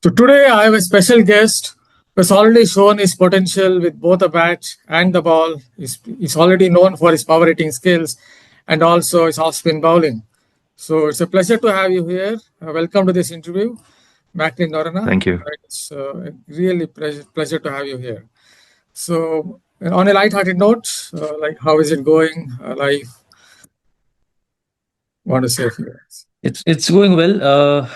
So today I have a special guest who has already shown his potential with both the bat and the ball. He's already known for his power hitting skills and also his off spin bowling. So it's a pleasure to have you here. Welcome to this interview, Macneil Noronha. Thank you. It's really pleasure to have you here. So on a light-hearted note, like how is it going? Life? Want to say a few words? It's going well.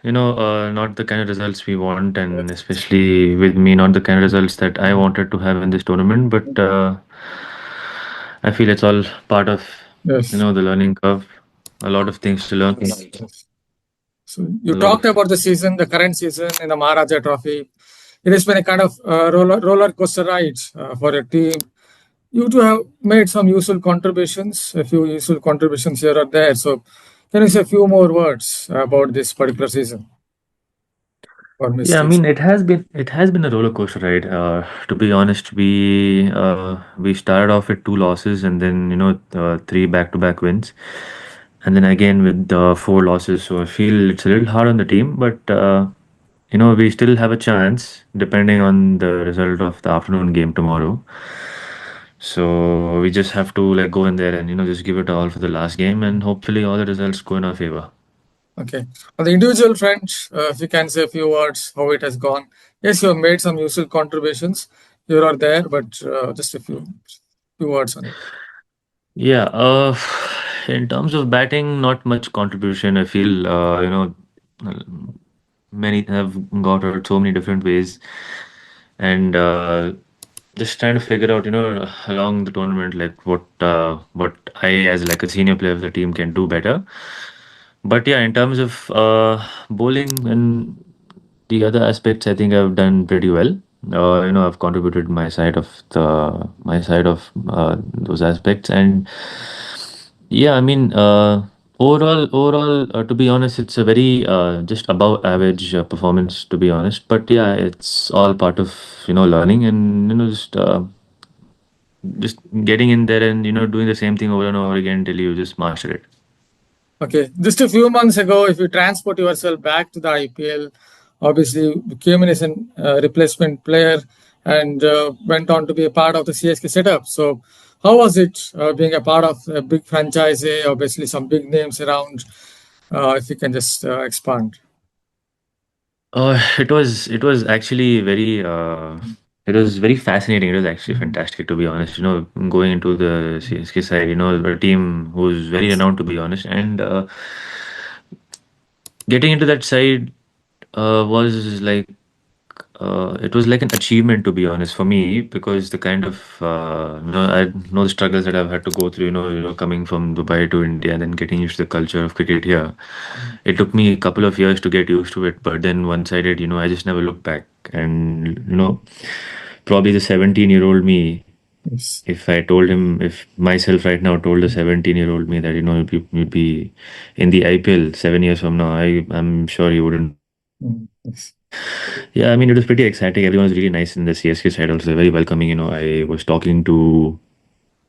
Not the kind of results we want, and especially with me, not the kind of results that I wanted to have in this tournament. But I feel it's all part of Yes. the learning curve. A lot of things to learn. Yes. So you A lot talked of about the season, the current season in the Maharaja Trophy. It has been a kind of roller coaster ride for a team. You two have made some useful contributions, a few useful contributions here or there. So, can you say a few more words about this particular season or Yeah, I mistakes? mean, it has been a roller coaster ride. To be honest, we started off with two losses and then three back-to-back wins, and then again with four losses. So I feel it's a little hard on the team, but we still have a chance depending on the result of the afternoon game tomorrow. So we just have to like go in there and just give it all for the last game, and hopefully all the results go in our favor. Okay. On the individual front, if you can say a few words how it has gone. Yes, you have made some useful contributions here or there, but just a few words on it. Yeah, in terms of batting, not much contribution. I feel, uh, many have got hurt so many different ways, and just trying to figure out, along the tournament, like what I, as like a senior player of the team, can do better. But yeah, in terms of bowling and the other aspects, I think I've done pretty well. I've contributed my side of those aspects, and yeah, I mean, overall, to be honest, it's a very just above average performance, to be honest. But yeah, it's all part of learning and just getting in there and doing the same thing over and over again till you just master it. Okay, just a few months ago, if you transport yourself back to the IPL, obviously you came in as a replacement player and went on to be a part of the CSK setup. So, how was it being a part of a big franchise? Obviously, some big names around. If you can just expand. It was actually very it was very fascinating. It was actually fantastic, to be honest. Going into the CSK side, a team who's very renowned, to be honest, and getting into that side was like it was like an achievement, to be honest, for me, because the kind of I know the struggles that I've had to go through. Coming from Dubai to India and then getting used to the culture of cricket here. It took me a couple of years to get used to it, but then once I did, I just never looked back. And probably the 17-year-old me, Yes. if myself right now told the 17-year-old me that you'd be in the IPL 7 years from now, I'm sure he wouldn't. Yes. Yeah, I mean, it was pretty exciting. Everyone was really nice in the CSK side, also very welcoming. I was talking to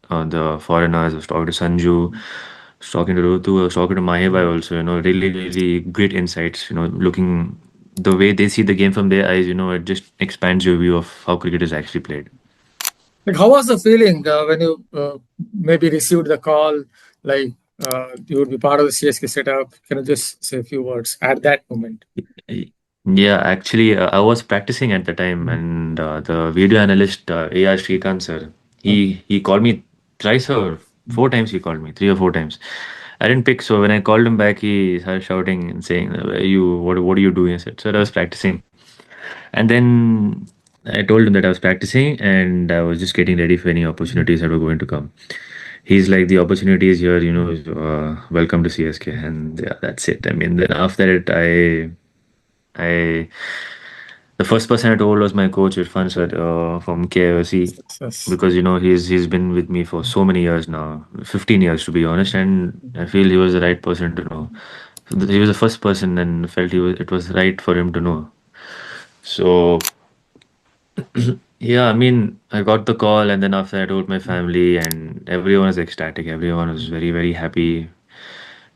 the foreigners, I was talking to Sanju, I was talking to Rutu, I was talking to Maheba also, really, really great insights. Looking the way they see the game from their eyes, it just expands your view of how cricket is actually played. Like, how was the feeling when you maybe received the call, like you would be part of the CSK setup? Can you just say a few words at that moment? Yeah, actually, I was practicing at the time, and the video analyst, A.R. Shrikant sir, Mm. he called me thrice or four times. He called me 3 or 4 times. I didn't pick, so when I called him back, he started shouting and saying, "Where are you? What are you doing?" I said, "Sir, I was practicing." And then I told him that I was practicing and I was just getting ready for any opportunities that were going to come. He's like, the opportunity is here, welcome to CSK. And yeah, that's it. I mean, then after it, I, the first person I told was my coach, Irfan sir, from KIOC, Yes. because, he's been with me for so many years now, 15 years to be honest. And I feel he was the right person to know. He was the first person and felt it was right for him to know. So yeah, I mean, I got the call, and then after I told my family, and everyone was ecstatic. Everyone was very, very happy.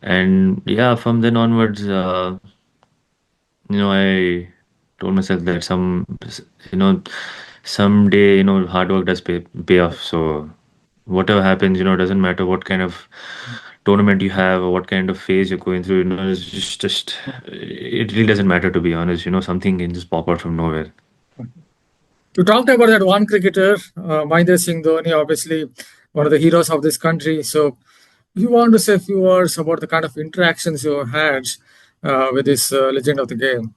And yeah, from then onwards, I told myself that you know, someday, hard work does pay off. So whatever happens, doesn't matter what kind of tournament you have or what kind of phase you're going through. It's just it really doesn't matter, to be honest. Something can just pop out from nowhere. You talked about that one cricketer, Mahindra Singh Dhoni, obviously one of the heroes of this country. So, if you want to say a few words about the kind of interactions you had with this legend of the game.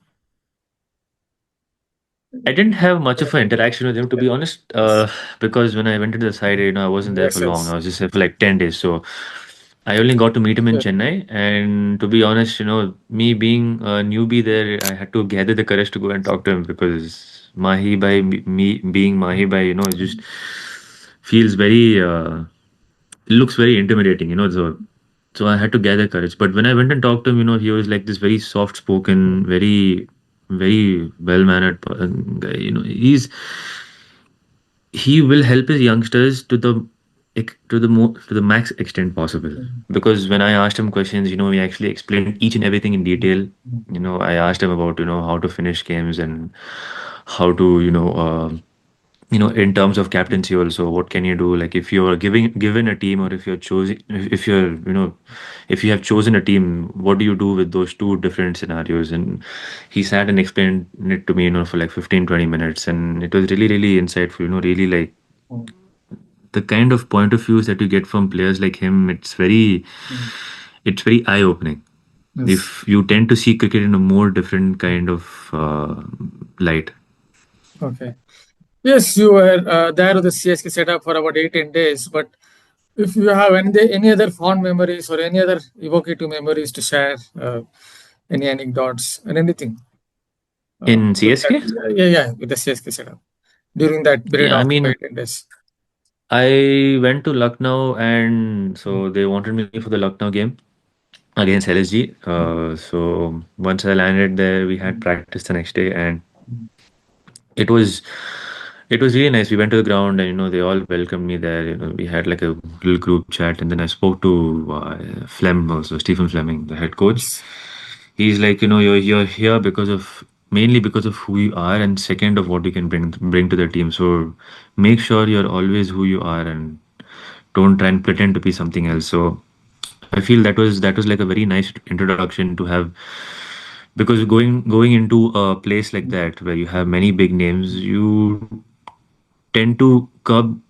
I didn't have much of an interaction with him, to be honest, because when I went to the side, I wasn't there Makes for long. sense. I was just there for like 10 days. So I only got to meet him in Yeah. Chennai. And to be honest, me being a newbie there, I had to gather the courage to go and talk to him because Mahi Bhai, me being Mahi Bhai, it just feels very, it looks very intimidating, so I had to gather courage. But when I went and talked to him, he was like this very soft spoken, very well mannered guy. He will help his youngsters to the max extent possible. Because when I asked him questions, he actually explained each and everything in detail. I asked him about how to finish games and how to in terms of captaincy also, what can you do, like if you're given a team, or if you're choosing, if you're if you have chosen a team, what do you do with those two different scenarios? And he sat and explained it to me, for like 15-20 minutes, and it was really insightful, really, like the kind of point of views that you get from players like him. It's very eye opening. Yes. If you tend to see cricket in a more different kind of light. Okay. Yes, you were there with the CSK setup for about 8-10 days. But if you have any other fond memories or any other evocative memories to share, any anecdotes and anything In during that, CSK, yeah, with the CSK setup during that period yeah, I of mean, 8-10 days. I went to Lucknow, and so they wanted me for the Lucknow game against LSG. So once I landed there, we had practice the next day, and it was it was really nice. We went to the ground, and they all welcomed me there. We had like a little group chat, and then I spoke to Flem, also Stephen Fleming, the head coach. Yes. He's like, you're here because of mainly because of who you are, and second of what you can bring to the team. So make sure you're always who you are, and don't try and pretend to be something else. So I feel that was like a very nice introduction to have, because going into a place like that where you have many big names, you tend to curb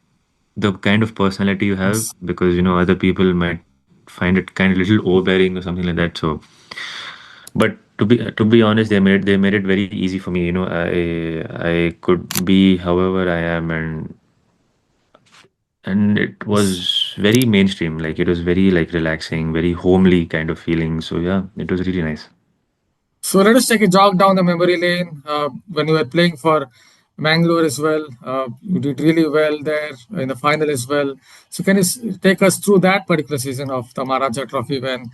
the kind of personality you have, Yes. because other people might find it kind of little overbearing or something like that. So, but to be honest, they made it very easy for me. I could be however I am, and it Yes. was very mainstream. Like it was very like relaxing, very homely kind of feeling. So yeah, it was really nice. So let us take a jog down the memory lane. When you were playing for Mangalore as well, you did really well there in the final as well. So can you take us through that particular season of the Maharaja Trophy when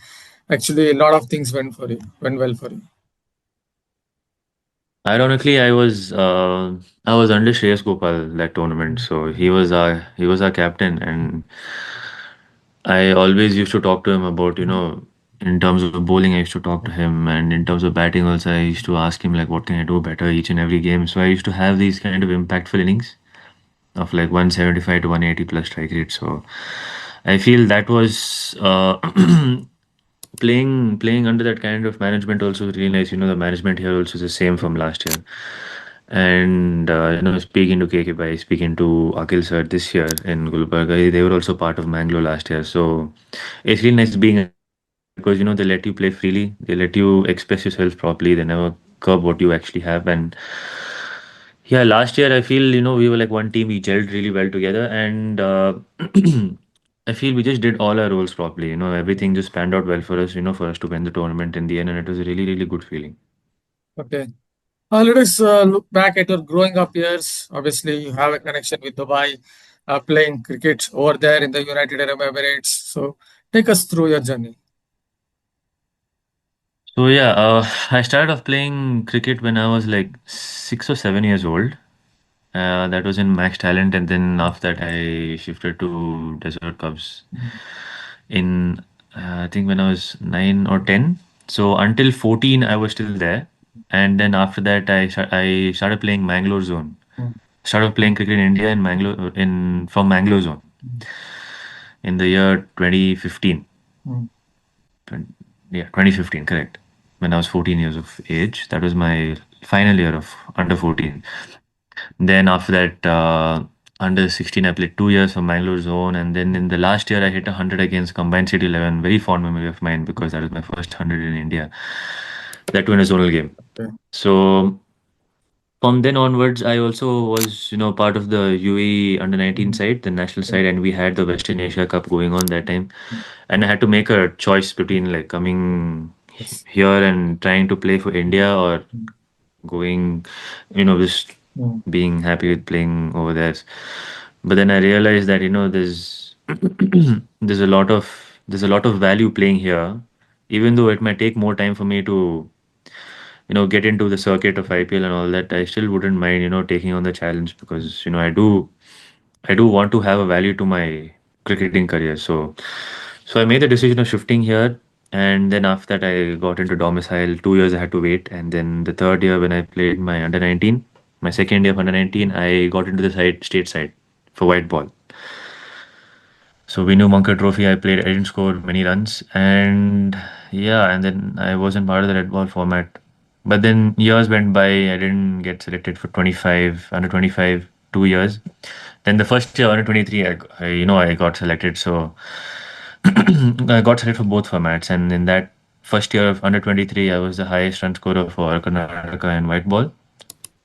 actually a lot of things went well for you? Ironically, I was under Shreyas Gopal that tournament, so he was our captain, and I always used to talk to him about, in terms of bowling, I used to talk to him, and in terms of batting also, I used to ask him like, what can I do better each and every game. So I used to have these kind of impactful innings of like 175 to 180 plus strike rate. So I feel that was playing under that kind of management also really nice. The management here also is the same from last year. And speaking to KK Bhai, speaking to Akhil sir this year in Gulbarga, they were also part of Mangalore last year. So it's really nice being under them because they let you play freely, they let you express yourself properly, they never curb what you actually have. And yeah, last year I feel we were like one team, we gelled really well together, and I feel we just did all our roles properly. Everything just panned out well for us. For us to win the tournament in the end, and it was a really good feeling. Okay. Let us look back at your growing up years. Obviously, you have a connection with Dubai, playing cricket over there in the United Arab Emirates. So take us through your journey. So yeah, I started off playing cricket when I was like 6 or 7 years old. That was in Max Talent, and then after that, I shifted to Desert Cubs in I think when I was 9 or 10. So until 14, I was still there. and then after that I started playing Mangalore zone. Started playing cricket in India in Mangalore in from Mangalore zone in the year 2015. Twen- yeah, 2015, correct. When I was 14 years of age, that was my final year of under 14. Then after that, under 16, I played 2 years for Mangalore zone, and then in the last year, I hit 100 against Combined City 11. Very fond memory of mine because that was my first 100 in India. That too in a zonal game. Okay. So from then onwards, I also was, part of the UAE under 19 side, the national side, and we had the Western Asia Cup going on that time. And I had to make a choice between like coming Yes. here and trying to play for India or going, just being happy with playing over there. But then I realized that, there's there's a lot of value playing here, even though it might take more time for me to get into the circuit of IPL and all that. I still wouldn't mind, taking on the challenge because, I do want to have a value to my cricketing career. So I made the decision of shifting here. And then after that, I got into domicile. 2 years I had to wait. And then the third year, when I played my under 19, my second year of under 19, I got into the state side for white ball. So we knew Monker Trophy. I played. I didn't score many runs, and yeah, and then I wasn't part of the red ball format. But then years went by. I didn't get selected for 25 under 25 2 years. Then the first year under 23, I got selected. So I got selected for both formats, and in that first year of under 23, I was the highest run scorer for Karnataka and white ball,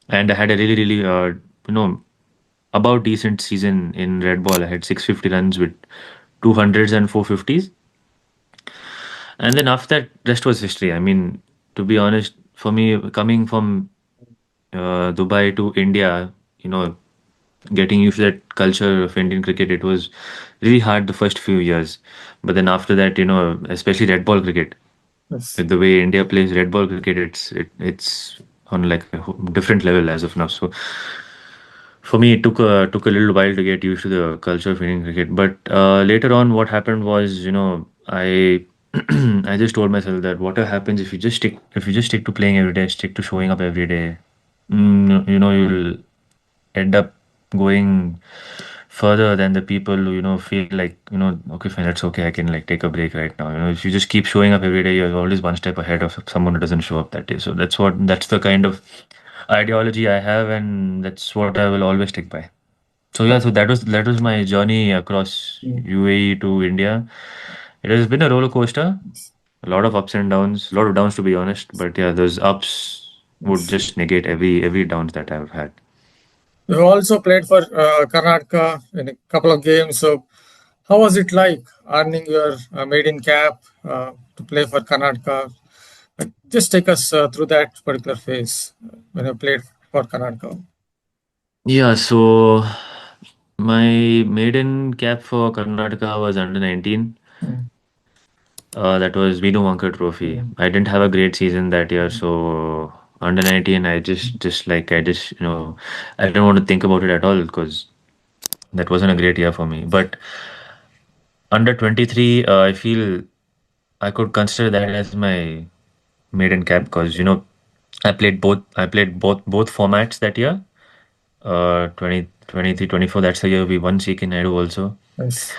and I had a really really you know about decent season in red ball. I had 650 runs with 200s and 450s. And then after that, rest was history. I mean, to be honest, for me, coming from Dubai to India, getting used to that culture of Indian cricket, it was really hard the first few years. But then after that, especially red ball cricket, Yes. with the way India plays red ball cricket, it's on like a different level as of now. So for me, it took a little while to get used to the culture of Indian cricket. But later on, what happened was, I I just told myself that whatever happens, if you just stick to playing every day, stick to showing up every day, you'll end up going further than the people who feel like okay, fine, it's okay, I can like take a break right now. If you just keep showing up every day, you're always one step ahead of someone who doesn't show up that day. So that's the kind of ideology I have, and that's what I will always stick by. So yeah, so that was my journey across UAE to India. It has been a roller coaster, a lot of ups and downs, a lot of downs to be honest. But yeah, those ups would Yes. just negate every downs that I've had. You also played for Karnataka in a couple of games. So, how was it like earning your maiden cap to play for Karnataka? Just take us through that particular phase when you played for Karnataka. Yeah, so my maiden cap for Karnataka was under 19. Mm. That was Vinu Wankar Trophy. Mm. I didn't have a great season that year, so under 19, I didn't want to think about it at all because that wasn't a great year for me. But under 23, I feel I could consider that as my maiden cap because I played both formats that year. 2023, 24. That's the year we won CK Naidu also. Yes.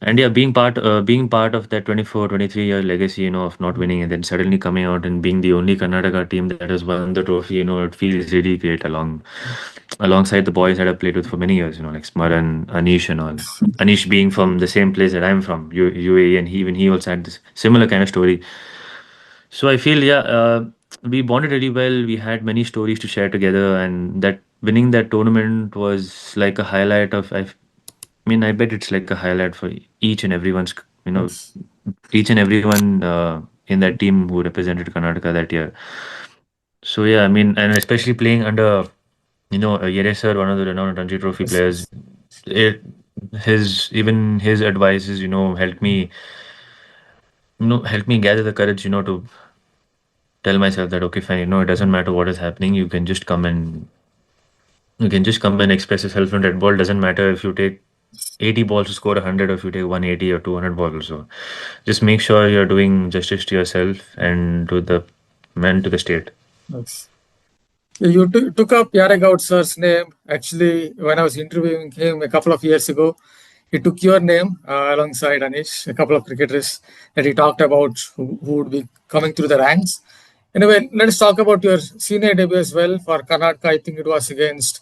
And yeah, being part of that 24, 23-year legacy, of not winning and then suddenly coming out and being the only Karnataka team that has won the trophy, it feels really great alongside the boys that I've played with for many years, like Smaran, Anish and all. Anish being from the same place that I'm from, UAE, and he also had this similar kind of story. So I feel, yeah, we bonded really well. We had many stories to share together, and that winning that tournament was like a highlight of. I mean, I bet it's like a highlight for each and everyone's, Yes. each and everyone in that team who represented Karnataka that year. So yeah, I mean, and especially playing under, Yere sir, one of the renowned Ranji Trophy Yes. players. Yes. It, his advices, helped me gather the courage, to tell myself that okay, fine, it doesn't matter what is happening. You can just come and express yourself in red ball. Doesn't matter if you take 80 balls to score 100 or if you take 180 or 200 balls. So just make sure you're doing justice to yourself and to the man, to the state. Yes. You took up Yaregout sir's name. Actually, when I was interviewing him a couple of years ago, he took your name alongside Anish, a couple of cricketers that he talked about who would be coming through the ranks. Anyway, let's talk about your senior debut as well for Karnataka. I think it was against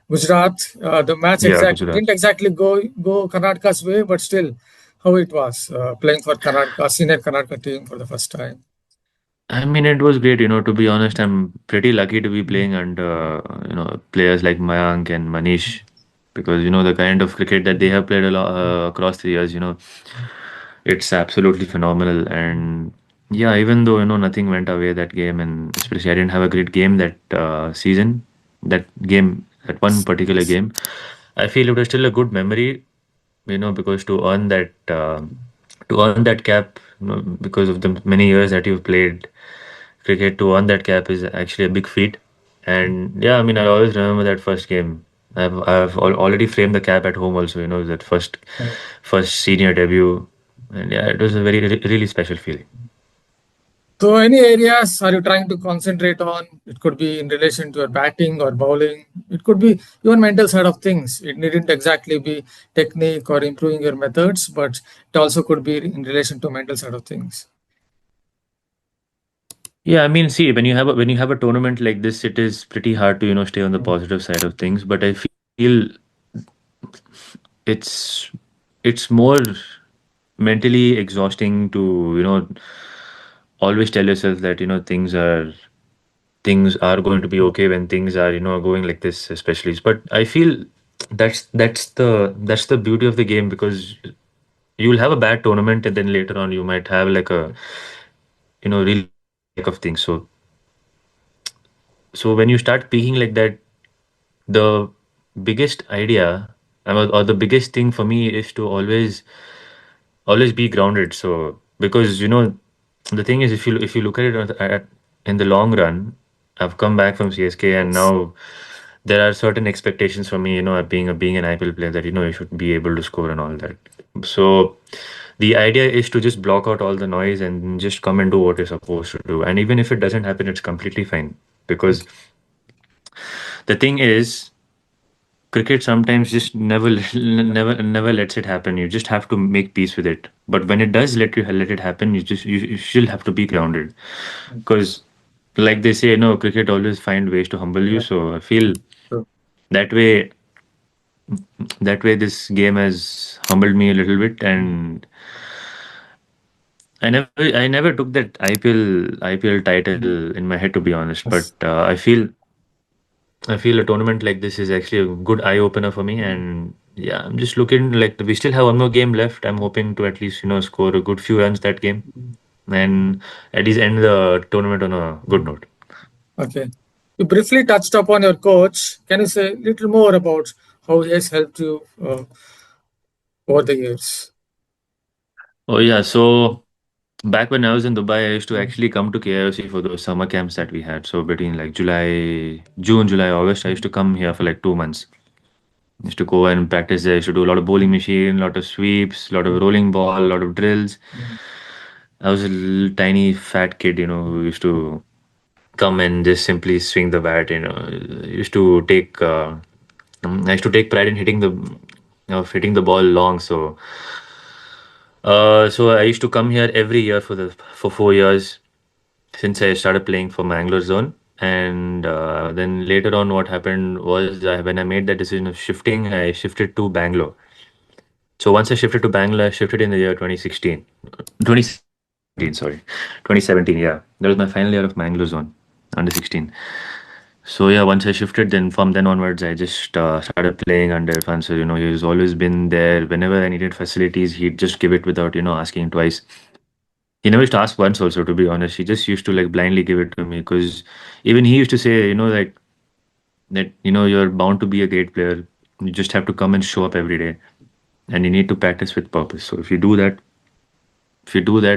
Gujarat. The match Yeah, Gujarat. didn't exactly go Karnataka's way, but still, how it was playing for Karnataka, senior Karnataka team for the first time. I mean, it was great. To be honest, I'm pretty lucky to be playing under, players like Mayank and Manish, because the kind of cricket that they have played a lot across the years. It's absolutely phenomenal. And yeah, even though nothing went away that game, and especially I didn't have a great game that season, that one particular game, I feel it was still a good memory. Because to earn that cap, because of the many years that you've played cricket, to earn that cap is actually a big feat. And yeah, I mean, I always remember that first game. Already framed the cap at home also. That first senior debut, and yeah, it was a really special feeling. So, any areas are you trying to concentrate on? It could be in relation to your batting or bowling. It could be even mental side of things. It needn't exactly be technique or improving your methods, but it also could be in relation to mental side of things. Yeah, I mean, see, when you have a tournament like this, it is pretty hard to stay on the positive side of things. But I feel it's it's more mentally exhausting to always tell yourself that things are going to be okay when things are going like this, especially. But I feel that's the beauty of the game, because you'll have a bad tournament, and then later on you might have like a really good comeback of things. So when you start peaking like that, the biggest idea, or the biggest thing for me, is to always be grounded. So because the thing is, if you look at it in the long run, I've come back from CSK, and Yes. now there are certain expectations from me, being an IPL player, that you should be able to score and all that. So the idea is to just block out all the noise and just come and do what you're supposed to do. And even if it doesn't happen, it's completely fine, because the thing is, cricket sometimes just never lets it happen. You just have to make peace with it. But when it does let it happen, you still have to be grounded, because like they say, cricket always find ways to humble you. Yeah. So I feel True. that way this game has humbled me a little bit. And I never took that IPL title in my head, to be honest. But Yes. I feel a tournament like this is actually a good eye opener for me. And yeah, I'm just looking, like, we still have one more game left. I'm hoping to at least score a good few runs that game, and at least end the tournament on a good note. Okay. You briefly touched upon your coach. Can you say a little more about how he has helped you over the years? Oh yeah, so back when I was in Dubai, I used to actually come to KIOC for those summer camps that we had. So between like June, July, August, I used to come here for like 2 months. I used to go and practice there. I used to do a lot of bowling machine, a lot of sweeps, a lot of rolling ball, a lot of drills. I was a little tiny fat kid, who used to come and just simply swing the bat. I used to take pride in hitting the ball long. So I used to come here every year for 4 years, since I started playing for Mangalore zone. And then later on, what happened was, when I made that decision of shifting, I shifted to Bangalore. So once I shifted to Bangalore, I shifted in the year 2016. 2017, sorry. 2017, yeah. That was my final year of Mangalore zone, under 16. So yeah, once I shifted, then from then onwards, I just started playing under Irfan. So he's always been there. Whenever I needed facilities, he'd just give it without asking twice. He never used to ask once also, to be honest. He just used to like blindly give it to me, because even he used to say, like, that you're bound to be a great player. You just have to come and show up every day, and you need to practice with purpose. So if you do that,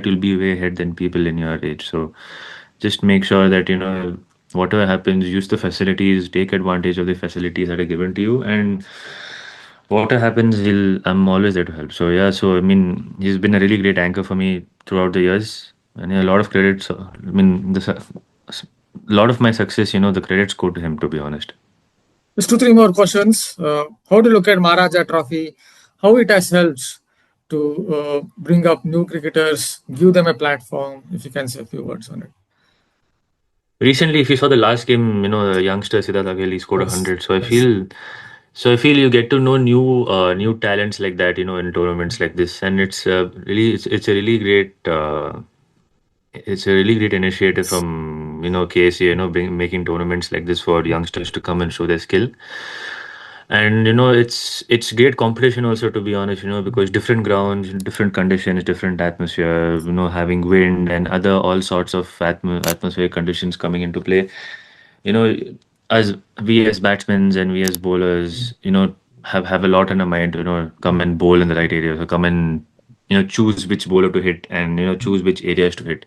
you'll be way ahead than people in your age. So just make sure that whatever happens, use the facilities, take advantage of the facilities that are given to you, and whatever happens, I'm always there to help. So yeah, so I mean, he's been a really great anchor for me throughout the years, and yeah, a lot of credits. I mean, a lot of my success, the credits go to him, to be honest. Just 2, 3 more questions. How do you look at Maharaja Trophy? How it has helped to bring up new cricketers, give them a platform? If you can say a few words on it. Recently, if you saw the last game, the youngster Siddharth Agheli scored Yes. 100. So I Yes. feel you get to know new talents like that, in tournaments like this, and it's a really great initiative from KSA, making tournaments like this for youngsters to come and show their skill. And it's great competition also, to be honest, because different grounds, different conditions, different atmosphere, having wind and other all sorts of atmospheric conditions coming into play. you know as we as batsmen and we as bowlers, have a lot in our mind, come and bowl in the right areas, or come and choose which bowler to hit, and choose which areas to hit.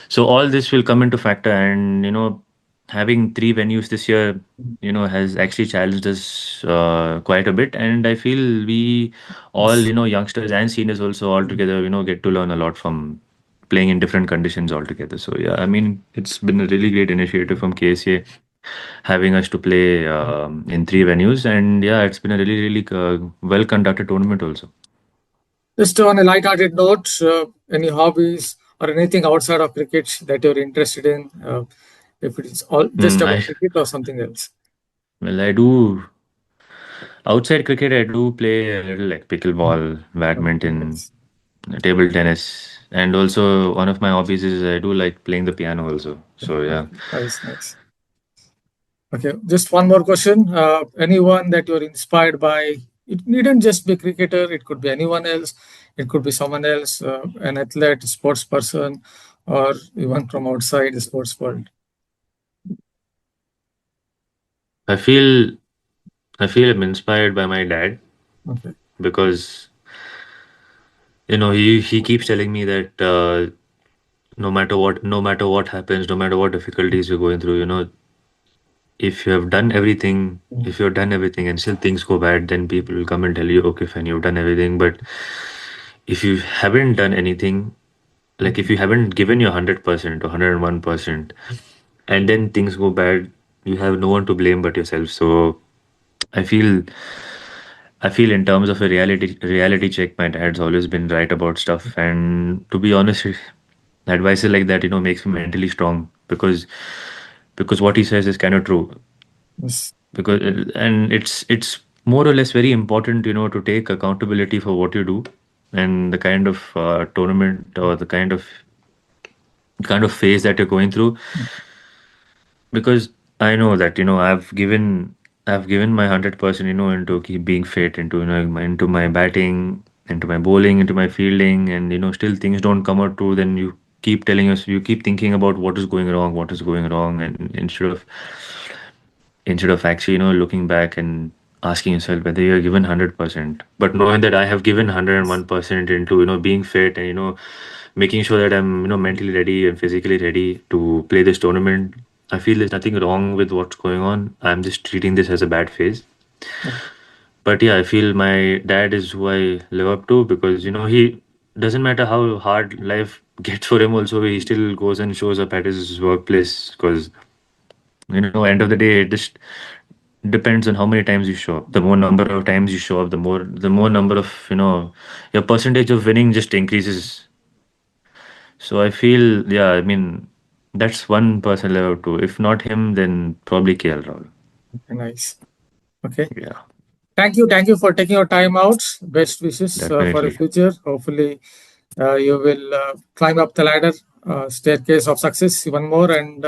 So all this will come into factor, and having three venues this year, has actually challenged us quite a bit. And I feel we all, youngsters and seniors also all together, get to learn a lot from playing in different conditions altogether. So yeah, I mean, it's been a really great initiative from KSA having us to play in three venues, and yeah, it's been a really, really well conducted tournament also. Just on a light-hearted note, any hobbies or anything outside of cricket that you're interested in? If it is all just Mm, about I cricket or something else? well, I do outside cricket. I do play a little like pickleball, Okay, badminton, nice. table tennis, and also one of my hobbies is I do like playing the piano also. So yeah. Okay, nice, nice. Okay, just one more question. Anyone that you're inspired by? It needn't just be cricketer. It could be anyone else. It could be someone else, an athlete, sports person, or even from outside the sports world. I feel I'm inspired by my dad, Okay. because he keeps telling me that no matter what happens, no matter what difficulties you're going through, if you have done everything, if you've done everything and still things go bad, then people will come and tell you, okay, fine, you've done everything. But if you haven't done anything, like if you haven't given your 100% or 101%, and then things go bad, you have no one to blame but yourself. So I feel in terms of a reality check, my dad's always been right about stuff. And to be honest, advices like that, makes me mentally strong, because what he says is kind of true. Yes. Because and it's more or less very important, to take accountability for what you do, and the kind of tournament, or the kind of phase that you're going through. Because I know that I've given my 100%, into keep being fit, into into my batting, into my bowling, into my fielding, and still things don't come out true. Then you keep thinking about what is going wrong, and instead of actually looking back and asking yourself whether you're given 100%. But knowing that I have given 101% into being fit, and making sure that I'm mentally ready and physically ready to play this tournament. I feel there's nothing wrong with what's going on. I'm just treating this as a bad phase. But yeah, I feel my dad is who I live up to, because he doesn't matter how hard life gets for him, also he still goes and shows up at his workplace. Because end of the day, it just depends on how many times you show up. The more number of times you show up, the more number of your percentage of winning just increases. So I feel, yeah, I mean, that's one person level too. If not him, then probably KL Rahul. Nice. Okay. Yeah, Thank you for taking your time out. Best wishes for the definitely. future. Hopefully, you will climb up the ladder, staircase of success even more, and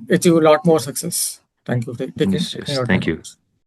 achieve a lot more success. Thank you for taking Yes, taking yes. your Thank time you. out.